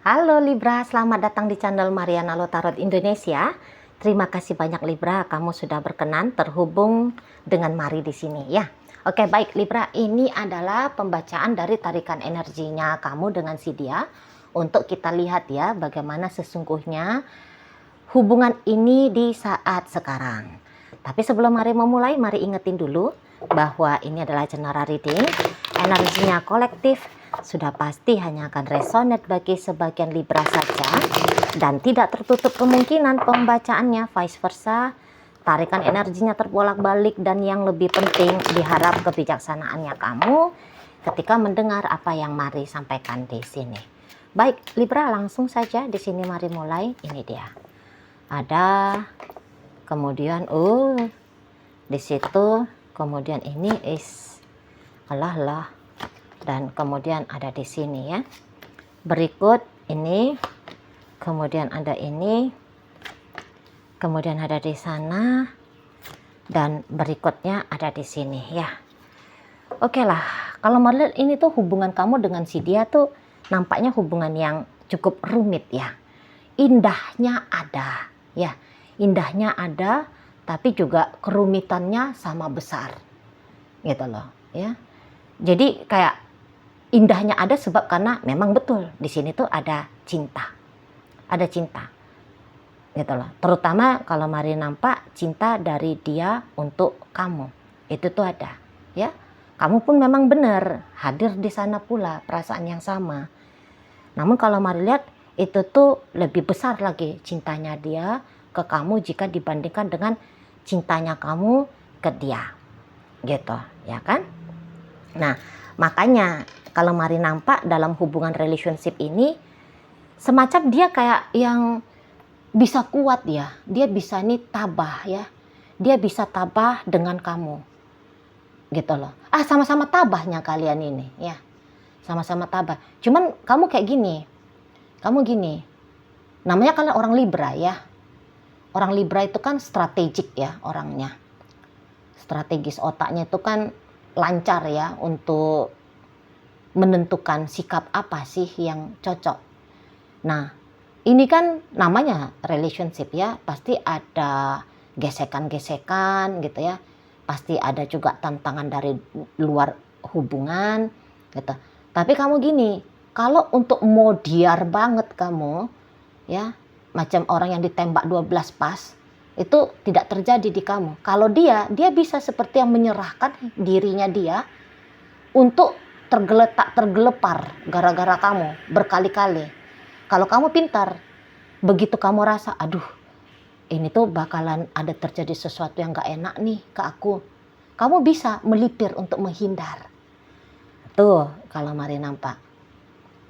Halo Libra, selamat datang di channel Mariana Lotarot Indonesia. Terima kasih banyak Libra, kamu sudah berkenan terhubung dengan Mari di sini ya. Oke, baik Libra, ini adalah pembacaan dari tarikan energinya kamu dengan si dia untuk kita lihat ya bagaimana sesungguhnya hubungan ini di saat sekarang. Tapi sebelum Mari memulai, mari ingetin dulu bahwa ini adalah general reading, energinya kolektif, sudah pasti hanya akan resonate bagi sebagian Libra saja dan tidak tertutup kemungkinan pembacaannya vice versa. Tarikan energinya terbolak-balik dan yang lebih penting diharap kebijaksanaannya kamu ketika mendengar apa yang Mari sampaikan di sini. Baik Libra, langsung saja di sini Mari mulai. Ini dia. Ada kemudian di situ, kemudian ini Allah dan kemudian ada di sini ya. Berikut ini, kemudian ada ini, kemudian ada di sana, dan berikutnya ada di sini ya. Oke lah, kalau melihat ini tuh hubungan kamu dengan si dia tuh nampaknya hubungan yang cukup rumit ya. Indahnya ada ya, indahnya ada, tapi juga kerumitannya sama besar gitu loh ya. Jadi kayak indahnya ada sebab karena memang betul di sini tuh ada cinta gitu loh. Terutama kalau Mari nampak cinta dari dia untuk kamu, itu tuh ada ya. Kamu pun memang benar hadir di sana pula, perasaan yang sama. Namun kalau Mari lihat itu tuh lebih besar lagi cintanya dia ke kamu jika dibandingkan dengan cintanya kamu ke dia gitu ya kan. Nah makanya kalau Mari nampak dalam hubungan relationship ini semacam dia kayak yang bisa kuat ya, dia bisa nih tabah ya, dia bisa tabah dengan kamu gitu loh. Sama-sama tabahnya kalian ini ya, sama-sama tabah. Cuman kamu kayak gini, namanya kalian orang Libra ya. Orang Libra itu kan strategik ya orangnya, strategis, otaknya itu kan lancar ya untuk menentukan sikap apa sih yang cocok. Nah ini kan namanya relationship ya, pasti ada gesekan-gesekan gitu ya, pasti ada juga tantangan dari luar hubungan gitu. Tapi kamu gini, kalau untuk modiar banget kamu ya, macam orang yang ditembak 12 pas, itu tidak terjadi di kamu. Kalau dia bisa seperti yang menyerahkan dirinya dia untuk tergelepar gara-gara kamu berkali-kali. Kalau kamu pintar, begitu kamu rasa aduh ini tuh bakalan ada terjadi sesuatu yang gak enak nih ke aku, kamu bisa melipir untuk menghindar. Tuh kalau Mari nampak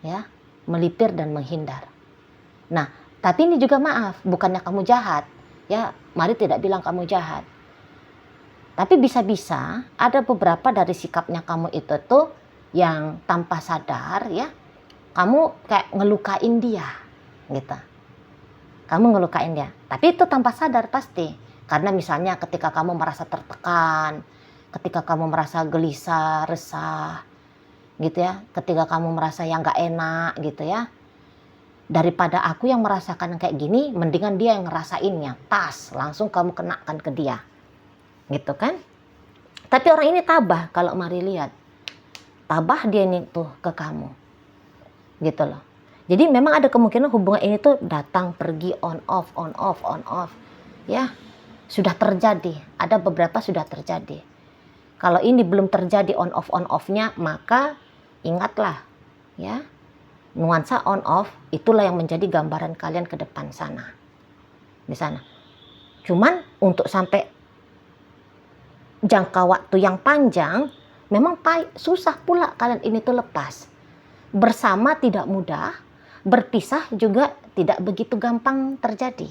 ya, melipir dan menghindar. Nah tapi ini juga maaf, bukannya kamu jahat ya, Mari tidak bilang kamu jahat, tapi bisa-bisa ada beberapa dari sikapnya kamu itu tuh yang tanpa sadar ya, kamu kayak ngelukain dia gitu. Kamu ngelukain dia, tapi itu tanpa sadar pasti. Karena misalnya ketika kamu merasa tertekan, ketika kamu merasa gelisah, resah gitu ya, ketika kamu merasa yang gak enak gitu ya, daripada aku yang merasakan kayak gini, mendingan dia yang ngerasainnya, langsung kamu kenakan ke dia gitu kan. Tapi orang ini tabah, kalau Mari lihat tabah dia nih tuh ke kamu gitu loh. Jadi memang ada kemungkinan hubungan ini tuh datang pergi, on off ya, sudah terjadi, ada beberapa sudah terjadi. Kalau ini belum terjadi on offnya, maka ingatlah ya, nuansa on off itulah yang menjadi gambaran kalian ke depan sana di sana. Cuman untuk sampai jangka waktu yang panjang memang susah pula kalian ini tuh lepas. Bersama tidak mudah, berpisah juga tidak begitu gampang terjadi.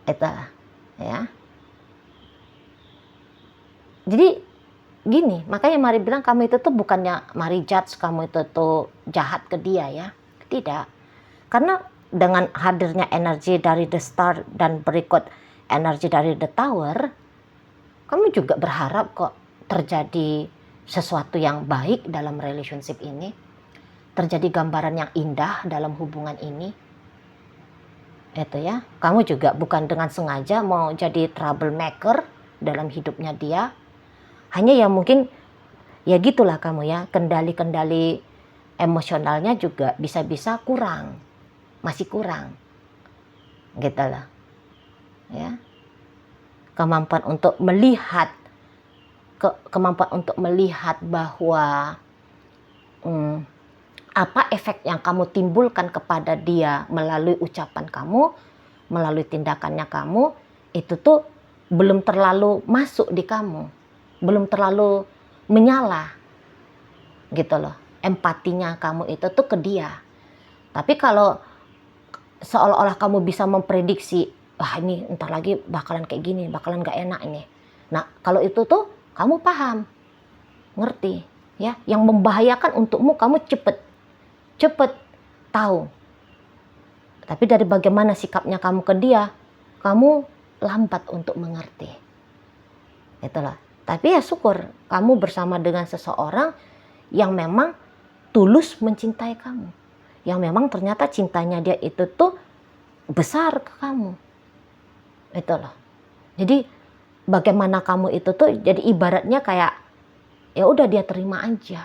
Itulah ya. Jadi gini, makanya Mari bilang kamu itu tuh bukannya Mari judge kamu itu tuh jahat ke dia ya. Tidak. Karena dengan hadirnya energi dari the star dan berikut energi dari the tower, kamu juga berharap kok terjadi sesuatu yang baik dalam relationship ini. terjadi gambaran yang indah dalam hubungan ini. Itu ya, kamu juga bukan dengan sengaja mau jadi troublemaker dalam hidupnya dia. Hanya ya mungkin ya gitulah kamu ya, kendali-kendali emosionalnya juga bisa-bisa kurang, masih kurang gitu loh ya. Kemampuan untuk melihat bahwa apa efek yang kamu timbulkan kepada dia melalui ucapan kamu, melalui tindakannya kamu, itu tuh belum terlalu masuk di kamu, belum terlalu menyala gitu loh. Empatinya kamu itu tuh ke dia. Tapi kalau seolah-olah kamu bisa memprediksi, wah ini entar lagi bakalan kayak gini, bakalan gak enak ini. Nah kalau itu tuh kamu paham, ngerti ya, yang membahayakan untukmu kamu cepet tahu. Tapi dari bagaimana sikapnya kamu ke dia, kamu lambat untuk mengerti. Itulah. Tapi ya syukur kamu bersama dengan seseorang yang memang tulus mencintai kamu. Yang memang ternyata cintanya dia itu tuh besar ke kamu. Itulah. Jadi bagaimana kamu itu tuh jadi ibaratnya kayak ya udah dia terima aja.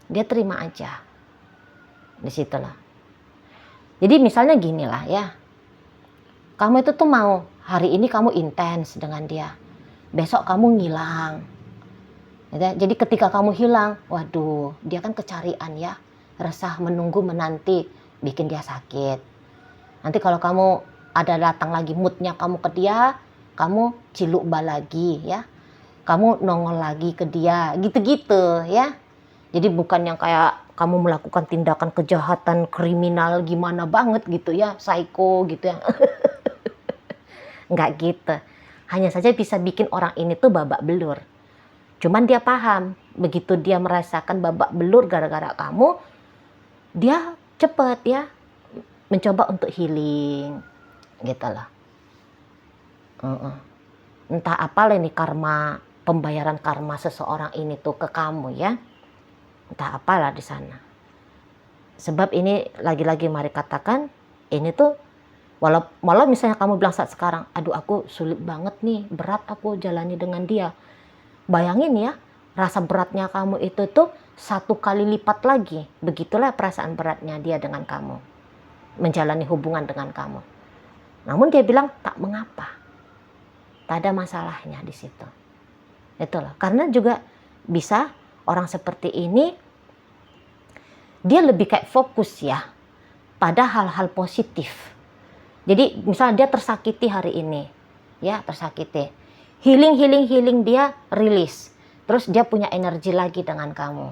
Dia terima aja. Disitulah. Jadi misalnya gini lah ya. Kamu itu tuh mau hari ini kamu intens dengan dia. Besok kamu ngilang. Jadi ketika kamu hilang, waduh, dia kan kecarian ya. Resah, menunggu, menanti, bikin dia sakit. Nanti kalau kamu ada datang lagi moodnya kamu ke dia, kamu ciluk bal lagi ya. Kamu nongol lagi ke dia, gitu-gitu ya. Jadi bukan yang kayak kamu melakukan tindakan kejahatan kriminal gimana banget gitu ya, psycho gitu ya. Enggak gitu. Hanya saja bisa bikin orang ini tuh babak belur. Cuman dia paham, begitu dia merasakan babak belur gara-gara kamu, dia cepet ya mencoba untuk healing gitu loh. Entah apa ini karma, pembayaran karma seseorang ini tuh ke kamu ya. Entah apalah di sana. Sebab ini lagi-lagi mari katakan, ini tuh walau misalnya kamu bilang saat sekarang, aduh aku sulit banget nih, berat aku jalani dengan dia. Bayangin ya, rasa beratnya kamu itu tuh 1 kali lipat lagi. Begitulah perasaan beratnya dia dengan kamu, menjalani hubungan dengan kamu. Namun dia bilang tak mengapa, tak ada masalahnya di situ. Itulah, karena juga bisa orang seperti ini dia lebih kayak fokus ya pada hal-hal positif. Jadi misalnya dia tersakiti hari ini, ya tersakiti, healing dia rilis, terus dia punya energi lagi dengan kamu,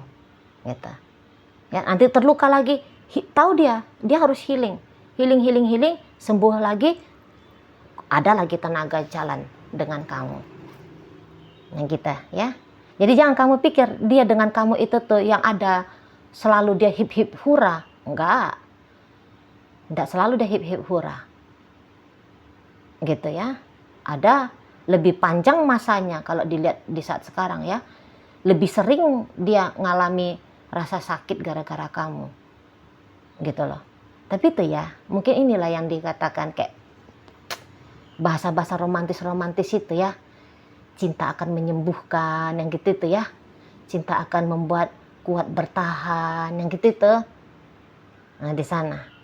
gitu. Ya nanti terluka lagi, tahu dia harus healing, sembuh lagi, ada lagi tenaga jalan dengan kamu, yang kita ya. Jadi jangan kamu pikir dia dengan kamu itu tuh yang ada selalu dia hip hip hura, enggak selalu dia hip hip hura. Gitu ya, ada lebih panjang masanya kalau dilihat di saat sekarang ya, lebih sering dia ngalami rasa sakit gara-gara kamu gitu loh. Tapi itu ya mungkin inilah yang dikatakan kayak bahasa-bahasa romantis itu ya, cinta akan menyembuhkan yang gitu itu ya, cinta akan membuat kuat bertahan yang gitu itu. Nah di sana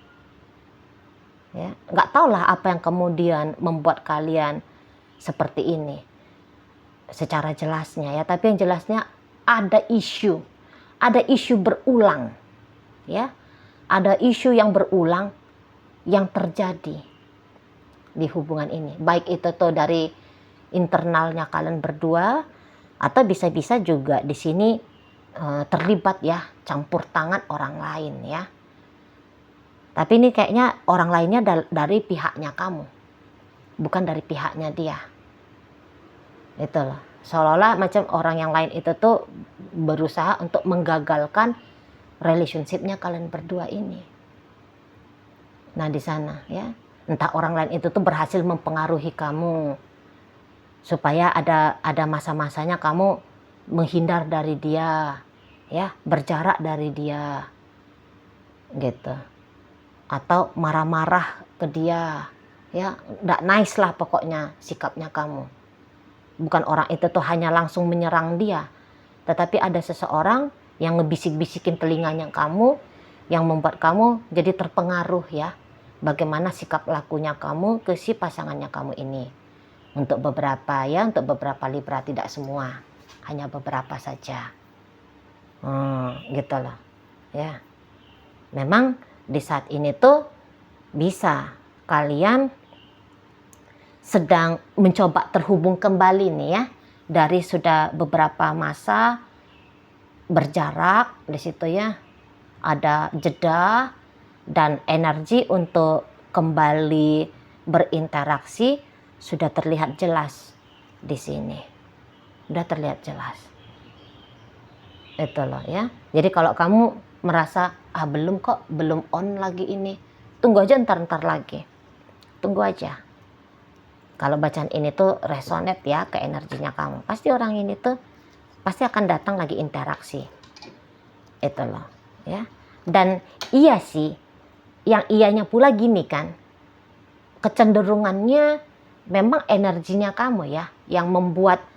ya, nggak tahulah apa yang kemudian membuat kalian seperti ini secara jelasnya ya, tapi yang jelasnya ada isu berulang ya, ada isu yang berulang yang terjadi di hubungan ini, baik itu tuh dari internalnya kalian berdua atau bisa-bisa juga di sini terlibat ya campur tangan orang lain ya. Tapi ini kayaknya orang lainnya dari pihaknya kamu, bukan dari pihaknya dia. Itu loh. Seolah-olah macam orang yang lain itu tuh berusaha untuk menggagalkan relationship-nya kalian berdua ini. Nah di sana ya, entah orang lain itu tuh berhasil mempengaruhi kamu supaya ada masa-masanya kamu menghindar dari dia, ya, berjarak dari dia. gitu, atau marah-marah ke dia, ya nggak nice lah pokoknya sikapnya kamu. Bukan orang itu tuh hanya langsung menyerang dia, tetapi ada seseorang yang ngebisik-bisikin telinganya kamu, yang membuat kamu jadi terpengaruh ya, bagaimana sikap lakunya kamu ke si pasangannya kamu ini. Untuk beberapa ya, untuk beberapa Libra, tidak semua, hanya beberapa saja. Gitu loh ya. Memang di saat ini tuh bisa kalian sedang mencoba terhubung kembali nih ya, dari sudah beberapa masa berjarak di situ ya, ada jeda dan energi untuk kembali berinteraksi sudah terlihat jelas di sini. Sudah terlihat jelas. Itu loh ya. Jadi kalau kamu merasa belum kok, belum on lagi ini, tunggu aja ntar lagi. Tunggu aja. Kalau bacaan ini tuh resonate ya ke energinya kamu, pasti orang ini tuh pasti akan datang lagi interaksi. Itu loh ya. Dan iya sih, yang iyanya pula gini kan, kecenderungannya memang energinya kamu ya yang membuat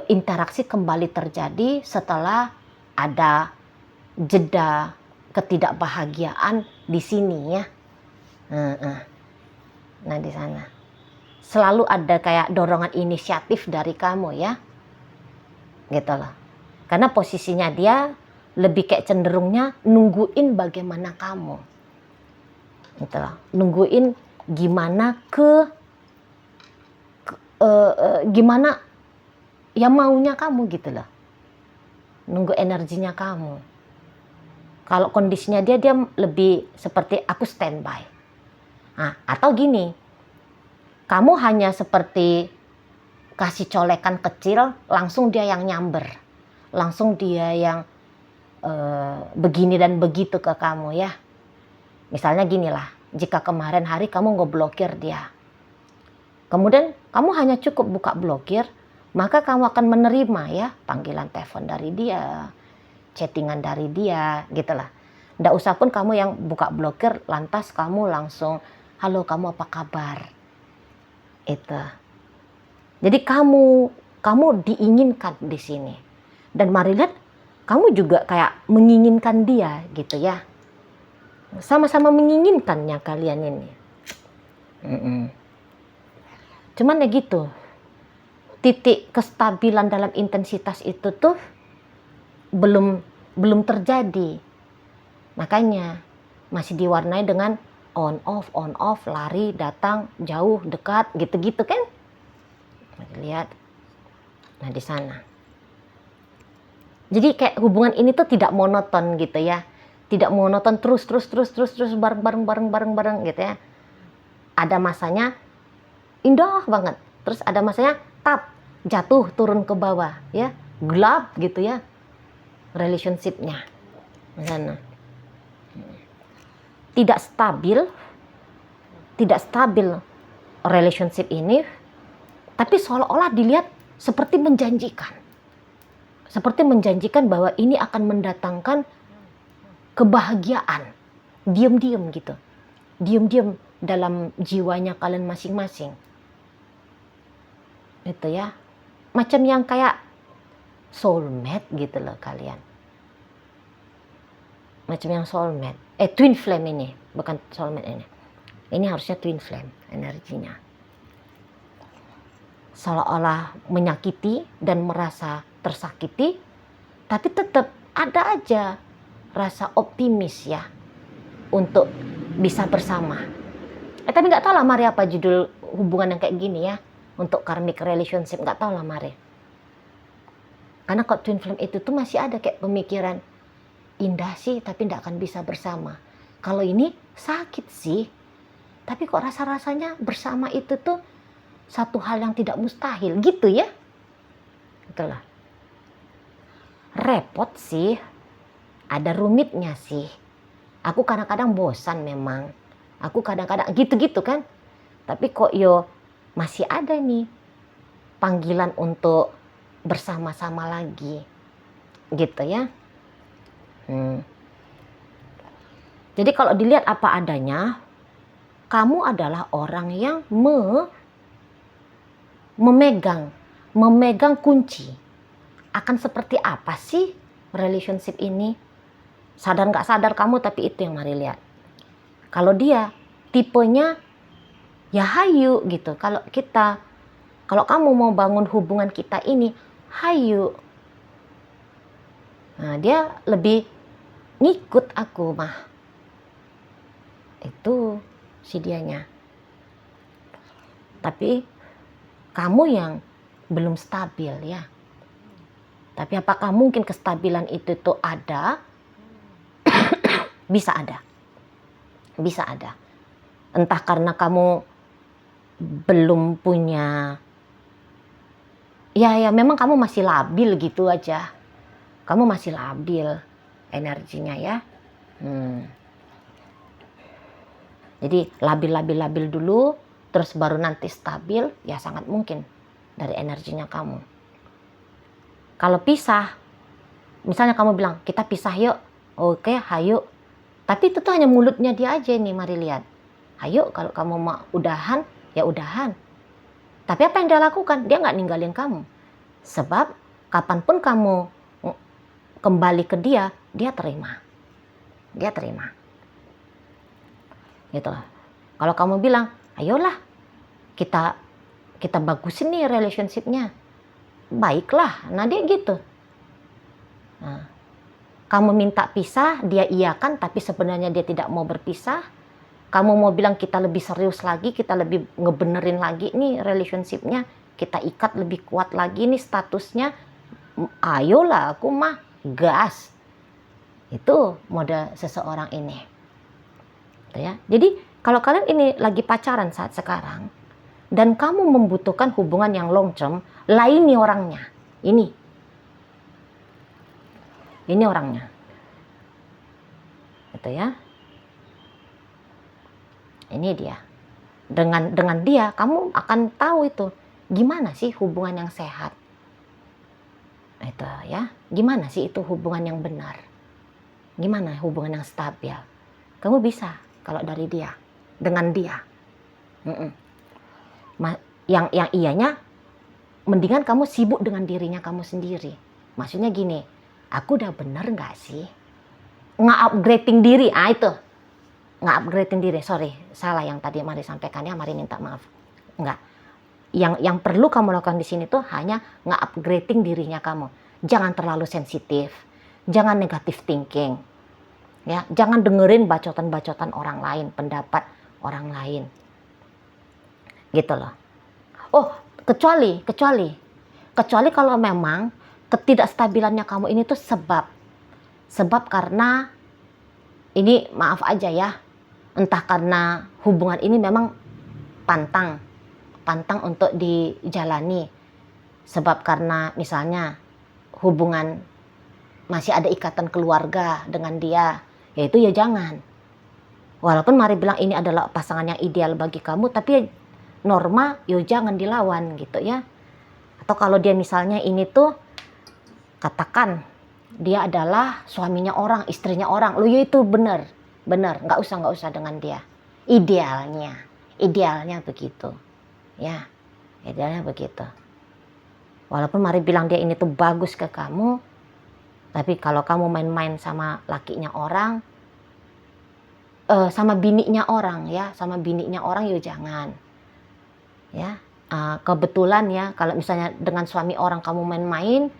interaksi kembali terjadi setelah ada jeda ketidakbahagiaan di sini ya. Nah di sana selalu ada kayak dorongan inisiatif dari kamu ya, gitu loh. Karena posisinya dia lebih kayak cenderungnya nungguin bagaimana kamu, gitu loh. Nungguin gimana gimana ya maunya kamu gitu loh. Nunggu energinya kamu. Kalau kondisinya dia lebih seperti aku standby. Nah, atau gini, kamu hanya seperti kasih colekan kecil, langsung dia yang nyamber. Langsung dia yang begini dan begitu ke kamu ya. Misalnya ginilah, jika kemarin hari kamu ngeblokir dia. Kemudian kamu hanya cukup buka blokir, maka kamu akan menerima ya panggilan telepon dari dia, chattingan dari dia, gitulah. Nggak usah pun kamu yang buka blokir, lantas kamu langsung, halo kamu apa kabar? Itu. Jadi kamu diinginkan di sini. Dan mari lihat, kamu juga kayak menginginkan dia gitu ya. Sama-sama menginginkannya kalian ini. Cuman ya gitu. Titik kestabilan dalam intensitas itu tuh belum terjadi. Makanya masih diwarnai dengan on off, lari, datang, jauh, dekat, gitu-gitu kan? Lihat. Nah, di sana. Jadi kayak hubungan ini tuh tidak monoton gitu ya. Tidak monoton terus bareng gitu ya. Ada masanya indah banget. Terus ada masanya jatuh turun ke bawah ya. Gelap gitu ya. Relationship-nya. Di sana. Tidak stabil relationship ini, tapi seolah-olah dilihat seperti menjanjikan. Seperti menjanjikan bahwa ini akan mendatangkan kebahagiaan. Diam-diam gitu. Diam-diam dalam jiwanya kalian masing-masing. Itu ya. Macam yang kayak soulmate gitu loh kalian. Macam yang soulmate. Twin flame ini. Bukan soulmate ini. Ini harusnya twin flame energinya. Seolah-olah menyakiti dan merasa tersakiti, tapi tetap ada aja rasa optimis ya untuk bisa bersama. Tapi nggak tahu lah Mari apa judul hubungan yang kayak gini ya untuk karmic relationship, nggak tahu lah Mari. Karena kok twin flame itu tuh masih ada kayak pemikiran indah sih tapi nggak akan bisa bersama. Kalau ini sakit sih, tapi kok rasa-rasanya bersama itu tuh satu hal yang tidak mustahil gitu ya. Itulah. Repot sih, ada rumitnya sih. Aku kadang-kadang bosan memang. Aku kadang-kadang gitu-gitu kan. Tapi kok masih ada nih panggilan untuk bersama-sama lagi. Gitu ya. Jadi kalau dilihat apa adanya, kamu adalah orang yang memegang kunci. Akan seperti apa sih relationship ini? Sadar nggak sadar kamu, tapi itu yang mari lihat. Kalau dia tipenya ya hayu gitu. Kalau kamu mau bangun hubungan kita ini, hayu. Nah, dia lebih ngikut aku mah. Itu si dianya. Tapi kamu yang belum stabil ya. Tapi apakah mungkin kestabilan itu tuh ada? Bisa ada. Bisa ada. Entah karena kamu belum punya, ya memang kamu masih labil gitu aja. Kamu masih labil energinya ya. Jadi labil dulu, terus baru nanti stabil, ya sangat mungkin dari energinya kamu. Kalau pisah, misalnya kamu bilang, kita pisah yuk, oke hayu. Tapi itu tuh hanya mulutnya dia aja nih, mari lihat. Hayu, kalau kamu mau udahan, ya udahan. Tapi apa yang dia lakukan? Dia nggak ninggalin kamu. Sebab kapanpun kamu kembali ke dia, dia terima. Dia terima. Gitu lah. Kalau kamu bilang, ayolah kita bagusin nih relationship-nya. Baiklah, nah dia gitu. Nah, kamu minta pisah, dia iyakan, tapi sebenarnya dia tidak mau berpisah. Kamu mau bilang kita lebih serius lagi, kita lebih ngebenerin lagi nih relationship-nya, kita ikat lebih kuat lagi nih statusnya. Ayolah, aku mah gas. Itu mode seseorang ini. Ya. Jadi kalau kalian ini lagi pacaran saat sekarang, dan kamu membutuhkan hubungan yang long term, lain nih orangnya. Ini orangnya. Gitu ya. Ini dia. Dengan dia kamu akan tahu itu gimana sih hubungan yang sehat. Itu ya. Gimana sih itu hubungan yang benar? Gimana hubungan yang stabil? Kamu bisa kalau dari dia, dengan dia. Yang iyanya mendingan kamu sibuk dengan dirinya kamu sendiri. Maksudnya gini, aku udah bener gak sih nge-upgrading diri? Itu nge-upgrading diri, sorry, salah yang tadi mari sampaikan ya, mari minta maaf. Enggak, yang perlu kamu lakukan di sini tuh hanya nge-upgrading dirinya kamu. Jangan terlalu sensitif, jangan negative thinking ya, jangan dengerin bacotan-bacotan orang lain, pendapat orang lain gitu loh. Oh, kecuali kalau memang ketidakstabilannya kamu ini tuh sebab karena ini, maaf aja ya, entah karena hubungan ini memang pantang untuk dijalani, sebab karena misalnya hubungan masih ada ikatan keluarga dengan dia, yaitu ya jangan. Walaupun mari bilang ini adalah pasangan yang ideal bagi kamu, tapi norma yo jangan dilawan gitu ya. Atau kalau dia misalnya ini tuh, katakan dia adalah suaminya orang, istrinya orang, lo ya itu bener, nggak usah dengan dia. Idealnya begitu ya, idealnya begitu. Walaupun mari bilang dia ini tuh bagus ke kamu, tapi kalau kamu main-main sama lakinya orang, sama bininya orang ya, yo jangan ya. Kebetulan ya, kalau misalnya dengan suami orang kamu main-main,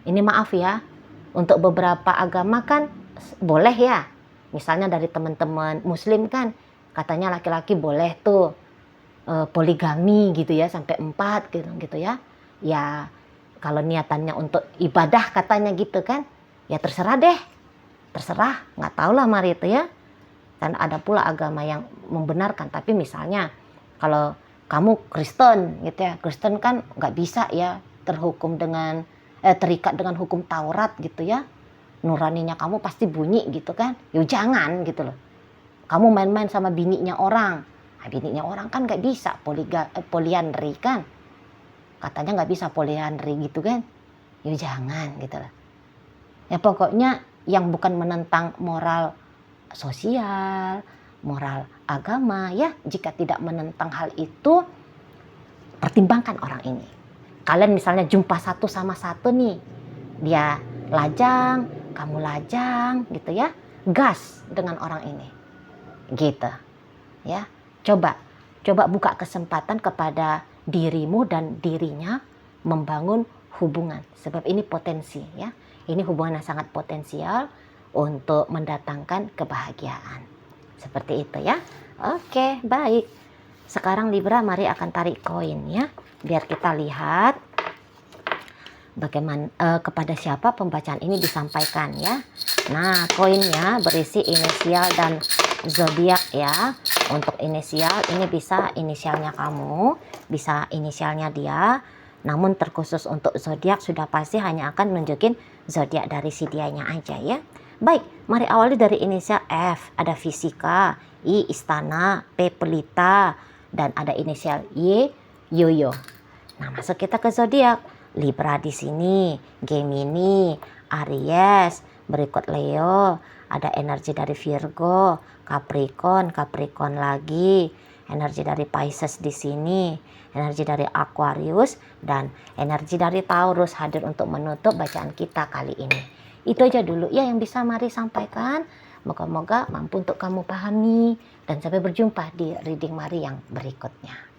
ini maaf ya, untuk beberapa agama kan boleh ya. Misalnya dari teman-teman muslim kan katanya laki-laki boleh tuh poligami gitu ya, sampai 4 gitu ya. Ya kalau niatannya untuk ibadah katanya gitu kan, ya terserah deh, nggak tahu lah mari itu ya. Dan ada pula agama yang membenarkan. Tapi misalnya kalau kamu Kristen gitu ya, Kristen kan nggak bisa ya terikat dengan hukum Taurat gitu ya. Nuraninya kamu pasti bunyi gitu kan. Yo jangan gitu loh. Kamu main-main sama bininya orang. Nah, bininya orang kan nggak bisa poliandri kan. Katanya nggak bisa poliandri gitu kan. Yo jangan gitu loh. Ya pokoknya yang bukan menentang moral sosial, moral agama ya. Jika tidak menentang hal itu, pertimbangkan orang ini. Kalian misalnya jumpa satu sama satu nih, dia lajang, kamu lajang gitu ya, gas dengan orang ini gitu ya. Coba buka kesempatan kepada dirimu dan dirinya membangun hubungan, sebab ini potensi ya, ini hubungan yang sangat potensial untuk mendatangkan kebahagiaan seperti itu ya. Oke, baik, sekarang Libra mari akan tarik koin ya, biar kita lihat bagaimana kepada siapa pembacaan ini disampaikan ya. Nah, koinnya berisi inisial dan zodiak ya. Untuk inisial ini bisa inisialnya kamu, bisa inisialnya dia. Namun terkhusus untuk zodiak sudah pasti hanya akan nunjukin zodiak dari si dianya aja ya. Baik, mari awali dari inisial F. Ada fisika, I istana, P pelita, dan ada inisial Y yoyo. Nah, masuk kita ke zodiak. Libra di sini, Gemini, Aries, berikut Leo, ada energi dari Virgo, Capricorn lagi, energi dari Pisces di sini, energi dari Aquarius, dan energi dari Taurus hadir untuk menutup bacaan kita kali ini. Itu aja dulu ya yang bisa mari sampaikan. Moga-moga mampu untuk kamu pahami, dan sampai berjumpa di reading Mari yang berikutnya.